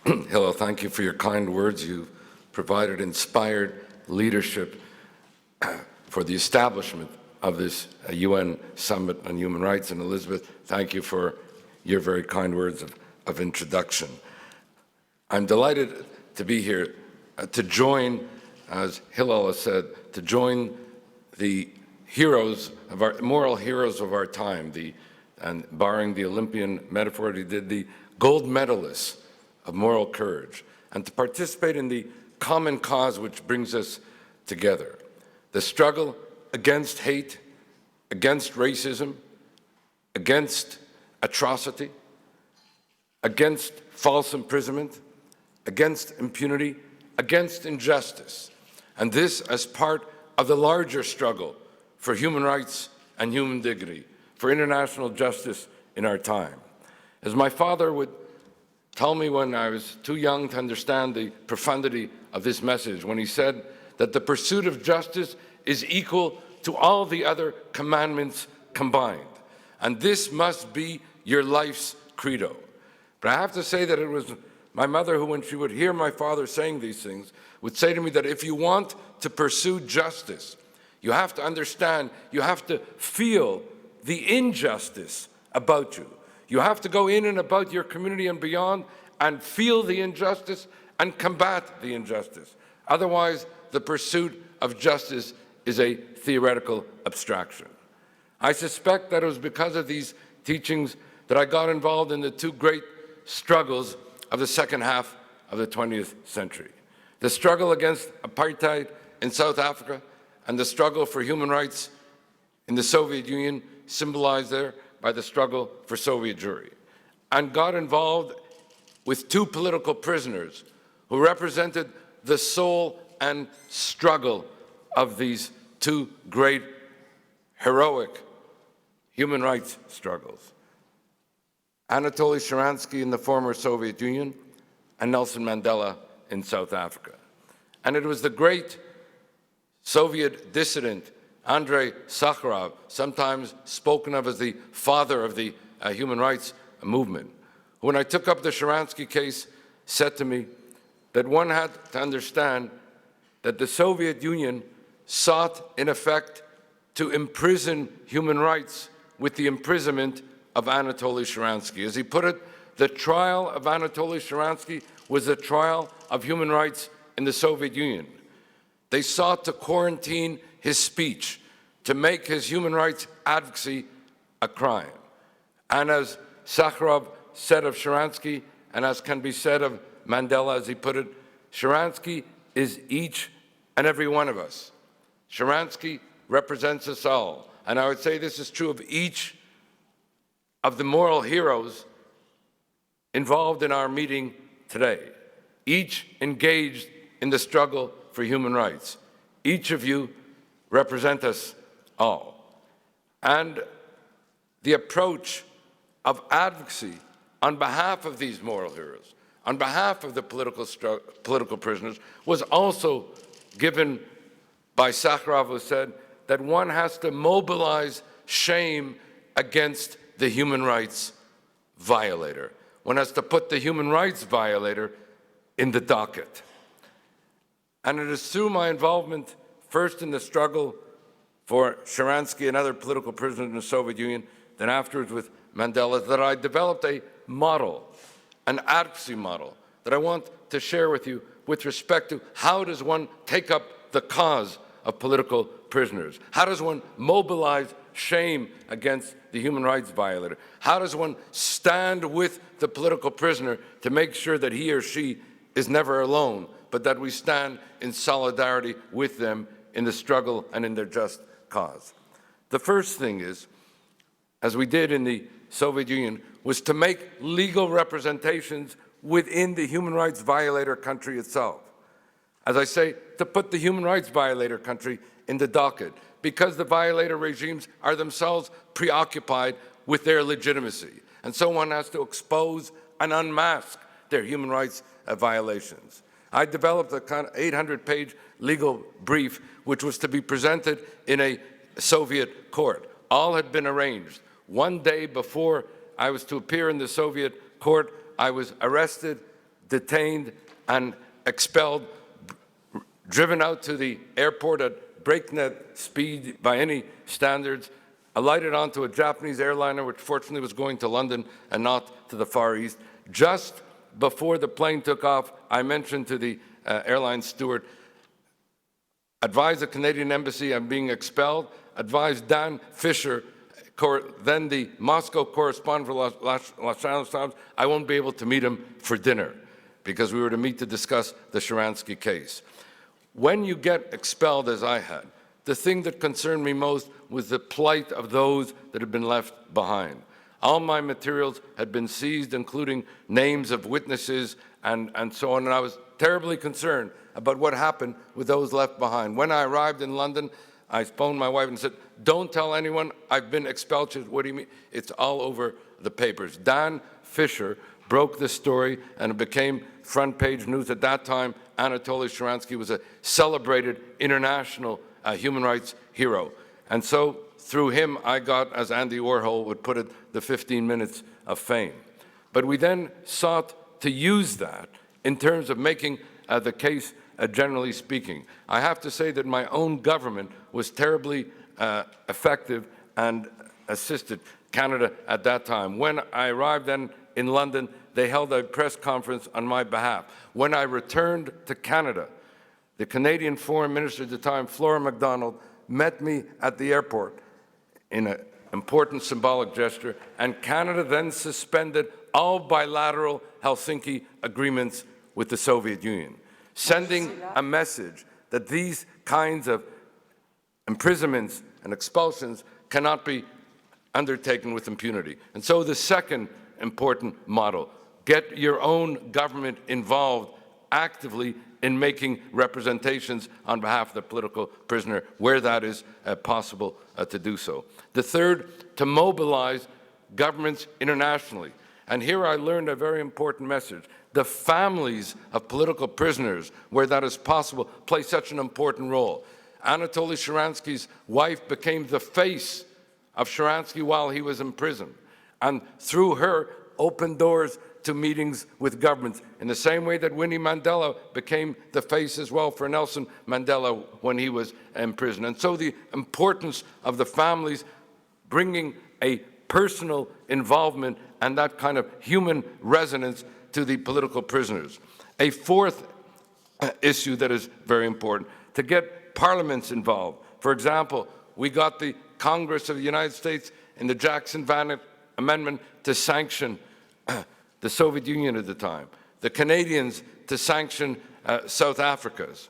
Hillel, thank you for your kind words. You've provided inspired leadership for the establishment of this UN Summit on Human Rights. And Elizabeth, thank you for your very kind words of introduction. I'm delighted to be here to join, as Hillel has said, to join the heroes of our moral heroes of our time, and barring the Olympian metaphor, he did the gold medalists of moral courage, and to participate in the common cause which brings us together, the struggle against hate, against racism, against atrocity, against false imprisonment, against impunity, against injustice, and this as part of the larger struggle for human rights and human dignity, for international justice in our time. As my father would tell me when I was too young to understand the profundity of this message, when he said that the pursuit of justice is equal to all the other commandments combined. And this must be your life's credo. But I have to say that it was my mother who, when she would hear my father saying these things, would say to me that if you want to pursue justice, you have to understand, you have to feel the injustice about you. You have to go in and about your community and beyond and feel the injustice and combat the injustice. Otherwise, the pursuit of justice is a theoretical abstraction. I suspect that it was because of these teachings that I got involved in the two great struggles of the second half of the 20th century. The struggle against apartheid in South Africa and the struggle for human rights in the Soviet Union, symbolized there by the struggle for Soviet Jewry, and got involved with two political prisoners who represented the soul and struggle of these two great, heroic human rights struggles. Anatoly Sharansky in the former Soviet Union and Nelson Mandela in South Africa. And it was the great Soviet dissident Andrei Sakharov, sometimes spoken of as the father of the human rights movement, who, when I took up the Sharansky case, said to me that one had to understand that the Soviet Union sought, in effect, to imprison human rights with the imprisonment of Anatoly Sharansky. As he put it, the trial of Anatoly Sharansky was the trial of human rights in the Soviet Union. They sought to quarantine his speech, to make his human rights advocacy a crime. And as Sakharov said of Sharansky, and as can be said of Mandela, as he put it, Sharansky is each and every one of us. Sharansky represents us all. And I would say this is true of each of the moral heroes involved in our meeting today, each engaged in the struggle for human rights. Each of you represent us all. And the approach of advocacy on behalf of these moral heroes, on behalf of the political prisoners, was also given by Sakharov, who said that one has to mobilize shame against the human rights violator. One has to put the human rights violator in the docket. And it is through my involvement, first in the struggle for Sharansky and other political prisoners in the Soviet Union, then afterwards with Mandela, that I developed a model, an advocacy model, that I want to share with you with respect to how does one take up the cause of political prisoners? How does one mobilize shame against the human rights violator? How does one stand with the political prisoner to make sure that he or she is never alone, but that we stand in solidarity with them in the struggle and in their just cause? The first thing is, as we did in the Soviet Union, was to make legal representations within the human rights violator country itself. As I say, to put the human rights violator country in the docket, because the violator regimes are themselves preoccupied with their legitimacy. And so one has to expose and unmask their human rights violations. I developed a kind of 800-page legal brief which was to be presented in a Soviet court. All had been arranged. One day before I was to appear in the Soviet court, I was arrested, detained and expelled, driven out to the airport at breakneck speed by any standards, alighted onto a Japanese airliner, which fortunately was going to London and not to the Far East. Just before the plane took off, I mentioned to the airline steward, advised the Canadian Embassy I'm being expelled, advised Dan Fisher, then the Moscow correspondent for Los Angeles Times, I won't be able to meet him for dinner because we were to meet to discuss the Sharansky case. When you get expelled, as I had, the thing that concerned me most was the plight of those that had been left behind. All my materials had been seized, including names of witnesses and so on, and I was terribly concerned about what happened with those left behind. When I arrived in London, I phoned my wife and said, don't tell anyone I've been expelled. She said, what do you mean? It's all over the papers. Dan Fisher broke this story and it became front page news. At that time, Anatoly Sharansky was a celebrated international human rights hero. And so through him, I got, as Andy Warhol would put it, the 15 minutes of fame. But we then sought to use that in terms of making the case generally speaking. I have to say that my own government was terribly effective and assisted Canada at that time. When I arrived then in London, they held a press conference on my behalf. When I returned to Canada, the Canadian Foreign Minister at the time, Flora MacDonald, met me at the airport in an important symbolic gesture, and Canada then suspended all bilateral Helsinki agreements with the Soviet Union, sending a message that these kinds of imprisonments and expulsions cannot be undertaken with impunity. And so the second important model, get your own government involved actively in making representations on behalf of the political prisoner where that is possible to do so. The third, to mobilize governments internationally. And here I learned a very important message. The families of political prisoners, where that is possible, play such an important role. Anatoly Sharansky's wife became the face of Sharansky while he was in prison, and through her opened doors to meetings with governments, in the same way that Winnie Mandela became the face as well for Nelson Mandela when he was in prison. And so the importance of the families bringing a personal involvement and that kind of human resonance to the political prisoners. A fourth issue that is very important, to get parliaments involved. For example, we got the Congress of the United States in the Jackson-Vanik Amendment to sanction the Soviet Union at the time, the Canadians to sanction South Africa's.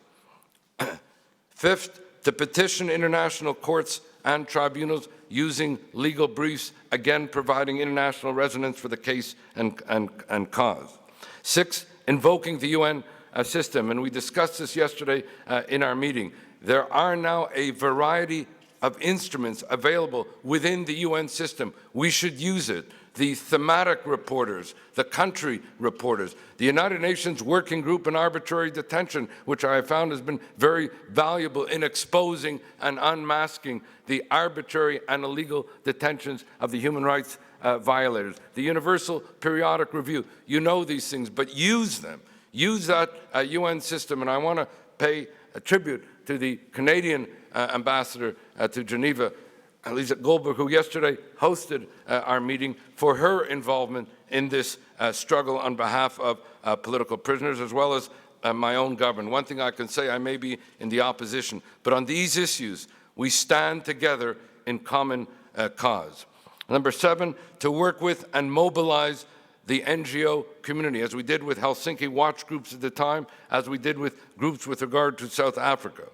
Fifth, to petition international courts and tribunals using legal briefs, again providing international resonance for the case and cause. Sixth, invoking the UN system, and we discussed this yesterday in our meeting. There are now a variety of instruments available within the UN system. We should use it. The thematic reporters, the country reporters, the United Nations Working Group on Arbitrary Detention, which I have found has been very valuable in exposing and unmasking the arbitrary and illegal detentions of the human rights violators. The Universal Periodic Review, you know these things, but use them. Use that UN system, and I want to pay a tribute to the Canadian ambassador to Geneva, Lisa Goldberg, who yesterday hosted our meeting, for her involvement in this struggle on behalf of political prisoners, as well as my own government. One thing I can say, I may be in the opposition, but on these issues, we stand together in common cause. Number 7, to work with and mobilize the NGO community, as we did with Helsinki watch groups at the time, as we did with groups with regard to South Africa.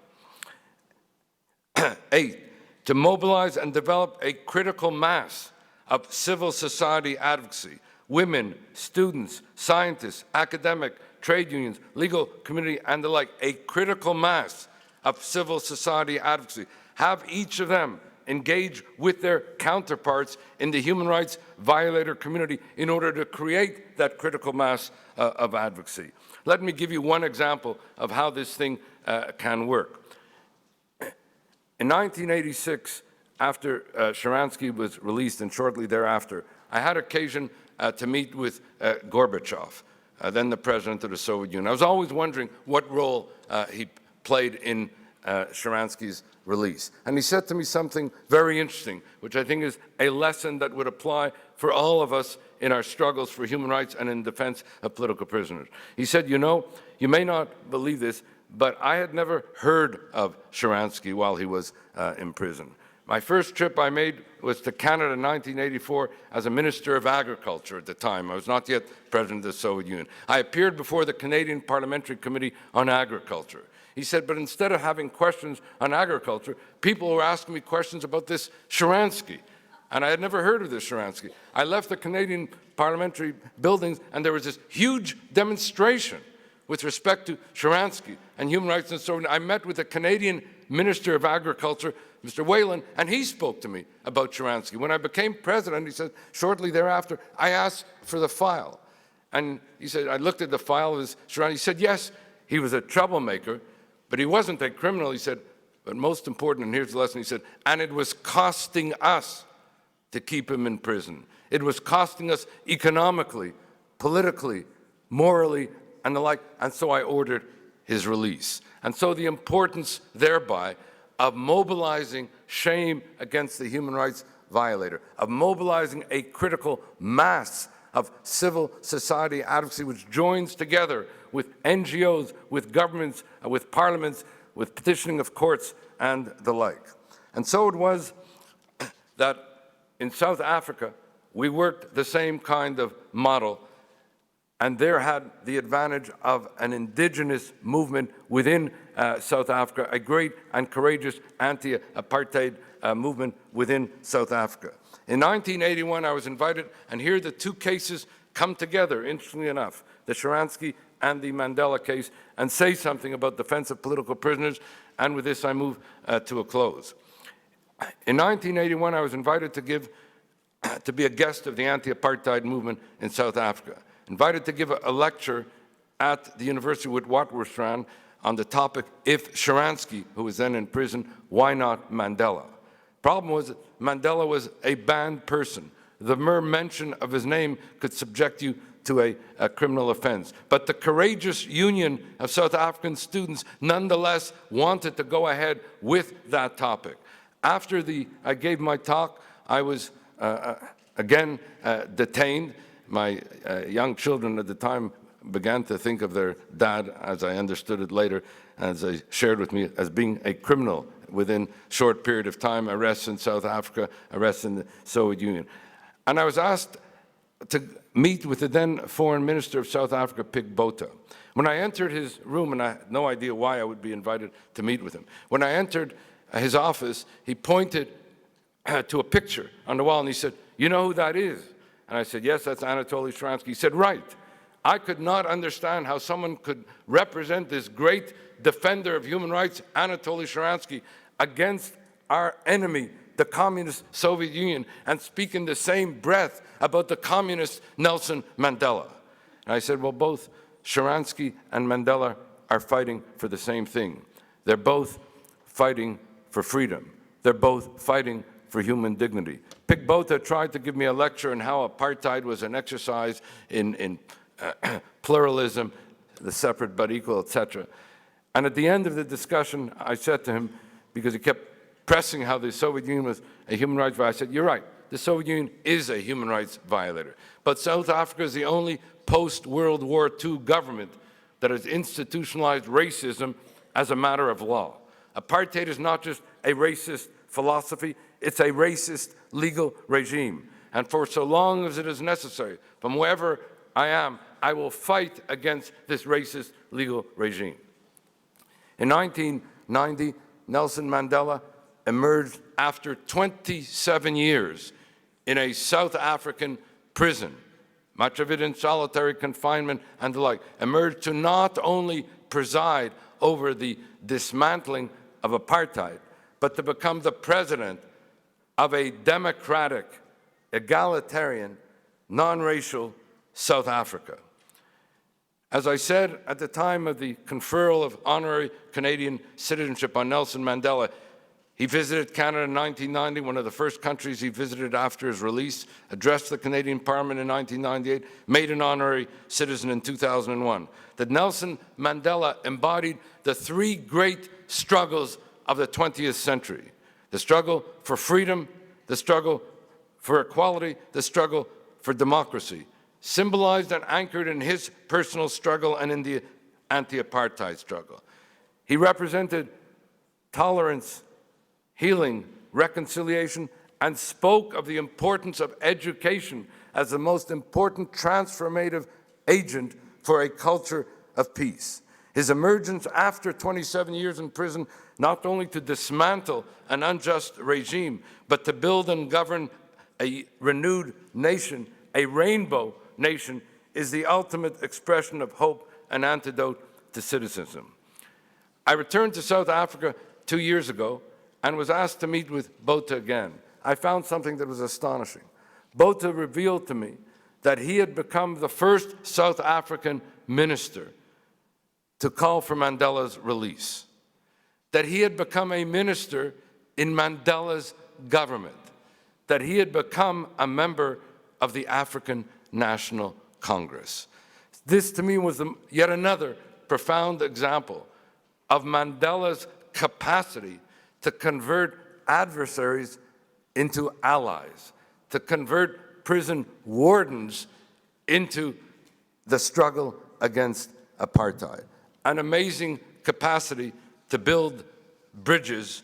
8, to mobilize and develop a critical mass of civil society advocacy, women, students, scientists, academic, trade unions, legal community, and the like, a critical mass of civil society advocacy. Have each of them engage with their counterparts in the human rights violator community in order to create that critical mass of advocacy. Let me give you one example of how this thing can work. In 1986, after Sharansky was released and shortly thereafter, I had occasion to meet with Gorbachev, then the president of the Soviet Union. I was always wondering what role he played in Sharansky's release. And he said to me something very interesting, which I think is a lesson that would apply for all of us in our struggles for human rights and in defense of political prisoners. He said, you know, you may not believe this, but I had never heard of Sharansky while he was in prison. My first trip I made was to Canada in 1984 as a Minister of Agriculture at the time. I was not yet President of the Soviet Union. I appeared before the Canadian Parliamentary Committee on Agriculture. He said, but instead of having questions on agriculture, people were asking me questions about this Sharansky. And I had never heard of this Sharansky. I left the Canadian parliamentary buildings, and there was this huge demonstration with respect to Sharansky and human rights and so on. I met with the Canadian Minister of Agriculture, Mr. Whalen, and he spoke to me about Sharansky. When I became president, he said, shortly thereafter, I asked for the file. And he said, I looked at the file of Sharansky. He said, yes, he was a troublemaker, but he wasn't a criminal. He said, but most important, and here's the lesson, he said, and it was costing us to keep him in prison. It was costing us economically, politically, morally, and the like, and so I ordered his release. And so the importance thereby of mobilizing shame against the human rights violator, of mobilizing a critical mass of civil society advocacy which joins together with NGOs, with governments, with parliaments, with petitioning of courts, and the like. And so it was that in South Africa, we worked the same kind of model, and there had the advantage of an indigenous movement within South Africa, a great and courageous anti-apartheid movement within South Africa. In 1981, I was invited, and here the two cases come together, interestingly enough, the Sharansky and the Mandela case, and say something about defense of political prisoners, and with this I move to a close. In 1981, I was invited to be a guest of the anti-apartheid movement in South Africa, invited to give a lecture at the University of Witwatersrand on the topic, if Sharansky, who was then in prison, why not Mandela? Problem was that Mandela was a banned person. The mere mention of his name could subject you to a criminal offense. But the courageous union of South African students nonetheless wanted to go ahead with that topic. After I gave my talk, I was again detained. My young children at the time began to think of their dad, as I understood it later, as they shared with me, as being a criminal within a short period of time, arrests in South Africa, arrests in the Soviet Union. And I was asked to meet with the then Foreign Minister of South Africa, Pik Botha. When I entered his room, and I had no idea why I would be invited to meet with him, when I entered his office, he pointed to a picture on the wall, and he said, you know who that is? And I said, yes, that's Anatoly Sharansky. He said, right. I could not understand how someone could represent this great defender of human rights, Anatoly Sharansky, against our enemy, the communist Soviet Union, and speak in the same breath about the communist Nelson Mandela. And I said, well, both Sharansky and Mandela are fighting for the same thing. They're both fighting for freedom. They're both fighting for human dignity. Pik Botha tried to give me a lecture on how apartheid was an exercise in pluralism, the separate but equal, etc. And at the end of the discussion, I said to him, because he kept pressing how the Soviet Union was a human rights violator, I said, you're right, the Soviet Union is a human rights violator. But South Africa is the only post-World War II government that has institutionalized racism as a matter of law. Apartheid is not just a racist philosophy, it's a racist legal regime. And for so long as it is necessary, from wherever I am, I will fight against this racist legal regime. In 1990, Nelson Mandela emerged after 27 years in a South African prison, much of it in solitary confinement and the like, emerged to not only preside over the dismantling of apartheid, but to become the president of a democratic, egalitarian, non-racial South Africa. As I said at the time of the conferral of honorary Canadian citizenship on Nelson Mandela, He visited Canada in 1990, one of the first countries he visited after his release, addressed the Canadian Parliament in 1998, made an honorary citizen in 2001. That Nelson Mandela embodied the three great struggles of the 20th century: the struggle for freedom, the struggle for equality, the struggle for democracy, symbolized and anchored in his personal struggle and in the anti-apartheid struggle. He represented tolerance, healing, reconciliation, and spoke of the importance of education as the most important transformative agent for a culture of peace. His emergence after 27 years in prison, not only to dismantle an unjust regime, but to build and govern a renewed nation, a rainbow nation, is the ultimate expression of hope and antidote to cynicism. I returned to South Africa 2 years ago and was asked to meet with Botha again. I found something that was astonishing. Botha revealed to me that he had become the first South African minister to call for Mandela's release, that he had become a minister in Mandela's government, that he had become a member of the African National Congress. This, to me, was yet another profound example of Mandela's capacity to convert adversaries into allies, to convert prison wardens into the struggle against apartheid. An amazing capacity to build bridges,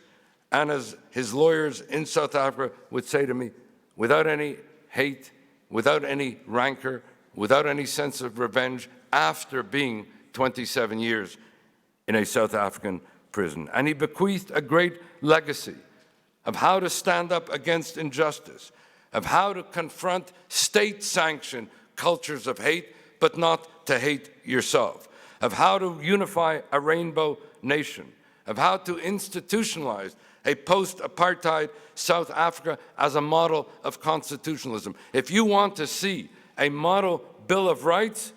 and as his lawyers in South Africa would say to me, without any hate, without any rancor, without any sense of revenge, after being 27 years in a South African prison. And he bequeathed a great legacy of how to stand up against injustice, of how to confront state-sanctioned cultures of hate, but not to hate yourself, of how to unify a rainbow nation, of how to institutionalize a post-apartheid South Africa as a model of constitutionalism. If you want to see a model Bill of Rights,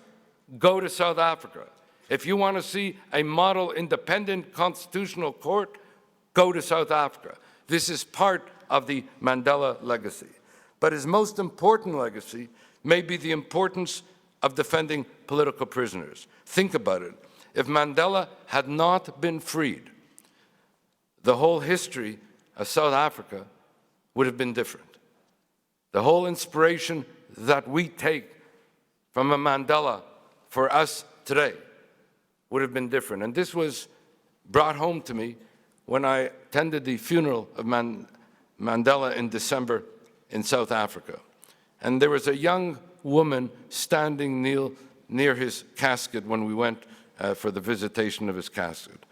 go to South Africa. If you want to see a model independent constitutional court, go to South Africa. This is part of the Mandela legacy. But his most important legacy may be the importance of defending political prisoners. Think about it. If Mandela had not been freed, the whole history of South Africa would have been different. The whole inspiration that we take from a Mandela for us today would have been different. And this was brought home to me when I attended the funeral of Mandela in December in South Africa. And there was a young woman standing near his casket when we went for the visitation of his casket.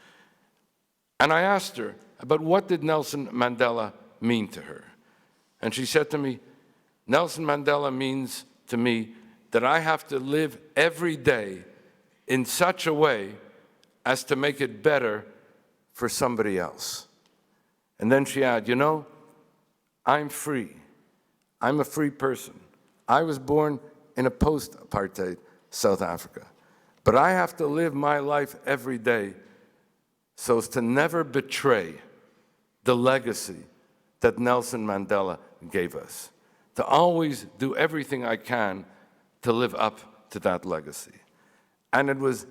And I asked her about what did Nelson Mandela mean to her. And she said to me, Nelson Mandela means to me that I have to live every day in such a way as to make it better for somebody else. And then she added, you know, I'm free. I'm a free person. I was born in a post-apartheid South Africa. But I have to live my life every day so as to never betray the legacy that Nelson Mandela gave us, to always do everything I can to live up to that legacy. And it was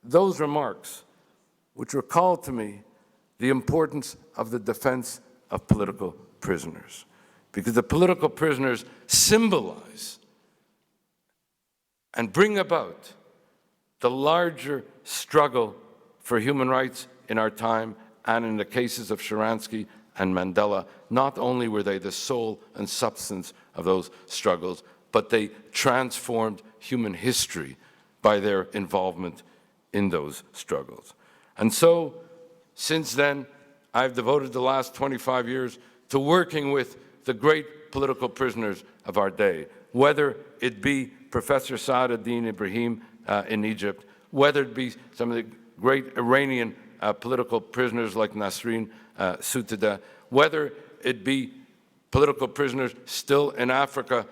those remarks which recalled to me the importance of the defense of political prisoners, because the political prisoners symbolize and bring about the larger struggle for human rights in our time. And in the cases of Sharansky and Mandela, not only were they the soul and substance of those struggles, but they transformed human history by their involvement in those struggles. And so, since then, I've devoted the last 25 years to working with the great political prisoners of our day, whether it be Professor Saad ad-Din Ibrahim in Egypt, whether it be some of the great Iranian political prisoners like Nasrin Sotoudeh, whether it be political prisoners still in Africa,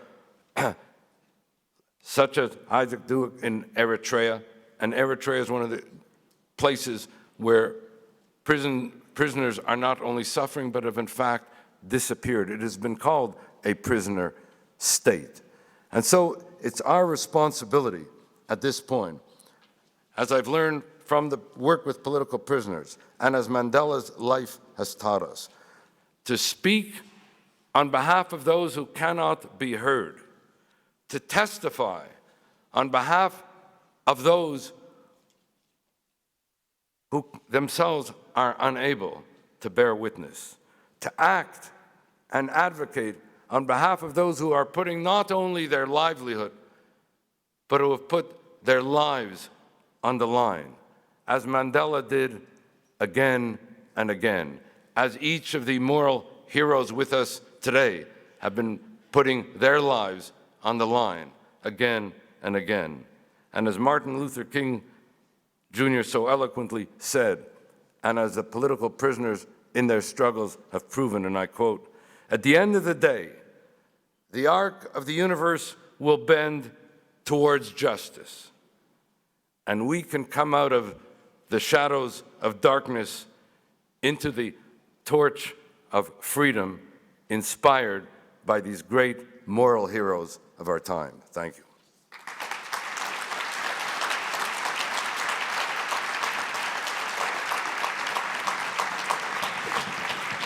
such as Isaac Duke in Eritrea. And Eritrea is one of the places where prisoners are not only suffering, but have in fact disappeared. It has been called a prisoner state. And so it's our responsibility at this point, as I've learned from the work with political prisoners, and as Mandela's life has taught us, to speak on behalf of those who cannot be heard, to testify on behalf of those who themselves are unable to bear witness, to act and advocate on behalf of those who are putting not only their livelihood, but who have put their lives on the line, as Mandela did again and again, as each of the moral heroes with us today have been putting their lives on the line again and again. And as Martin Luther King Jr. so eloquently said, and as the political prisoners in their struggles have proven, and I quote, "At the end of the day, the arc of the universe will bend towards justice, and we can come out of the shadows of darkness into the torch of freedom, inspired by these great moral heroes of our time." Thank you.